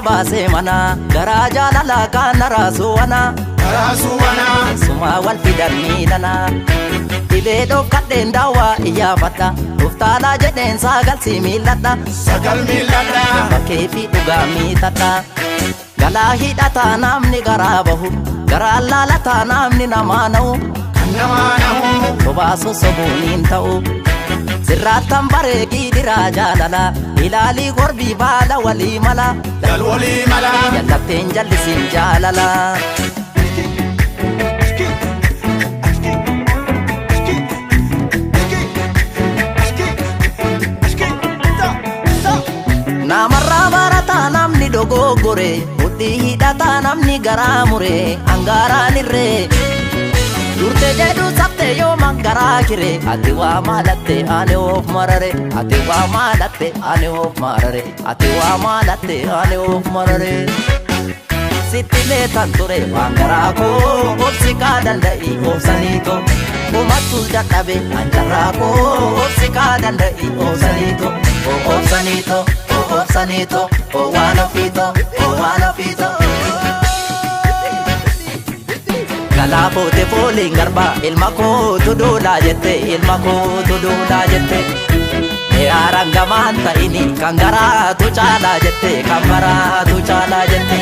baase mana garaa jaalala kana raasuwana suma wal fidanii lana dhibee dhokadheen daawwaa iyyaafadha Uftaala jedheen sagal miiladha bakkee fi dhugaa miidhadha galaa hidhataa namni garaa bahu garaa laalataa namni namaa na'u sobaa sosobuun hin ta'u sirraattan bareegii dhiraa jaalala ilaalii korbii baala walii mala jallatteen jallisiin jaalala namarraa barataa namni dogoggore mudhii hidhataa namni garaa mure angaaraan irree durte jedhu sabte yoo mangaraa kire ati waa maalatte ani of marare ati waa maalatte ani of marare ati waa maalatte ani of marare sitti meetan ture waan garaa koo obsi kaa danda'i obsaniito umattu dadhabe anjarraa koo obsi kaa danda'i obsaniito obsaniito obsaniito waan ofiito Galaafote fooliin garba ilma kootu duulaa jette ilma kootu duulaa jette Arangamaan ta'ini kan garaatu caalaa jette kan baraatu caalaa jette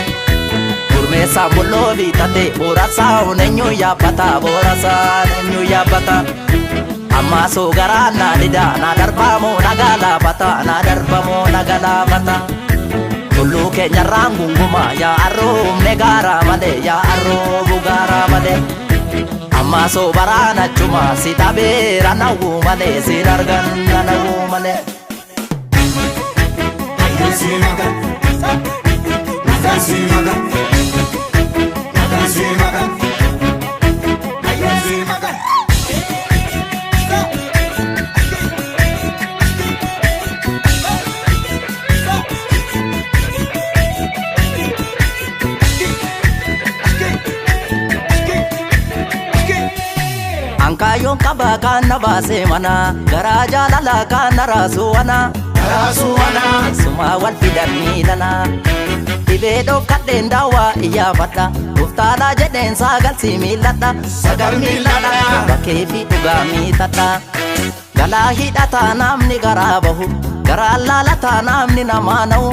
Gurmeessaan bulloo biitate boorasaan eenyu yaabbata Amma soo garaan naa dida naa darbamoo nagaa laafata Tullu keenya rangunguma ya arroomne gaara malee ya arroobu gaara malee Amma soo baraana chuma si dhabeera nawuu malee si dargan nawuu malee Ankayoon qaba kana baase mana garaa jaalala kana raasuwana suma wal fidanii lana dhibee dhokadheen daawwaa iyyaafadha Uftaala jedheen sagal miiladha bakkee fi dhugaa miidhadha galaa hidhataa namni garaa bahu garaa laalataa namni namaa na'u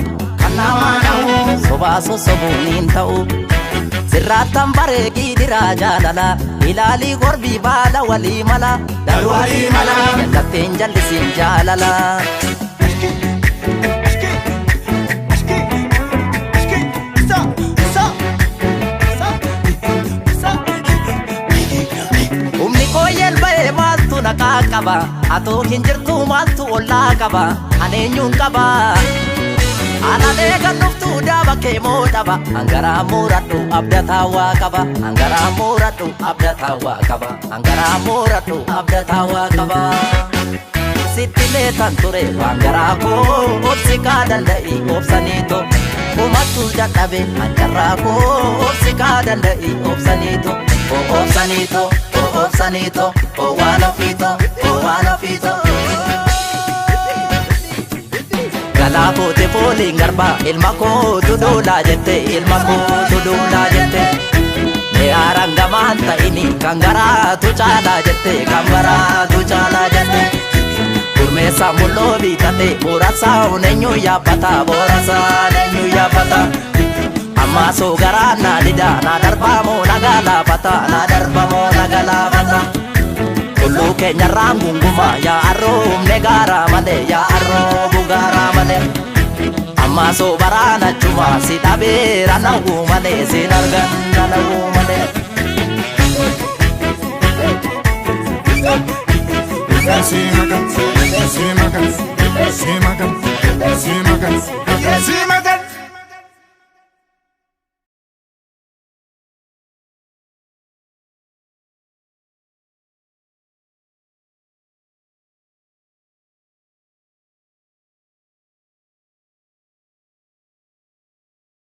sobaa sosobuun hin ta'u sirraattan bareegii dhiraa jaalala ilaalii korbii baala walii mala jallatteen jallisiin jaalala humni kooyyel ba'ee maaltu naqaa qaba atoo hin jirtu maaltu ollaa qaba aneenyuun qaba Alalee kan dhuftu daaba kee moo dhaba Angaraa muuradhu abdataa waa qaba Angaraa muuradhu abdataa waa qaba Angaraa muuradhu abdataa waa qaba Sitti meetan ture waan garaa koo obsi kaa danda'i obsaniito Umattu dadhabe anjarraa koo obsi kaa danda'i obsaniito Obsaniito waan ofiito Galaafote fooliin garba ilma kootu duulaa jette ilma kootu duulaa jette Arangamaan ta'ini kan garaatu caalaa jette kan baraatu caalaa jette Gurmeessaan bulloo biitate boorasaan eenyu yaabbata Amma soo garaan naa dida naa darbamoo nagaa laafata Tullu keenya rangunguma ya arroomne gaara malee ya arroobu gaara malee Amma soo baraana chuma si dhabeera nawuu malee si dargan nawuu malee See my guns.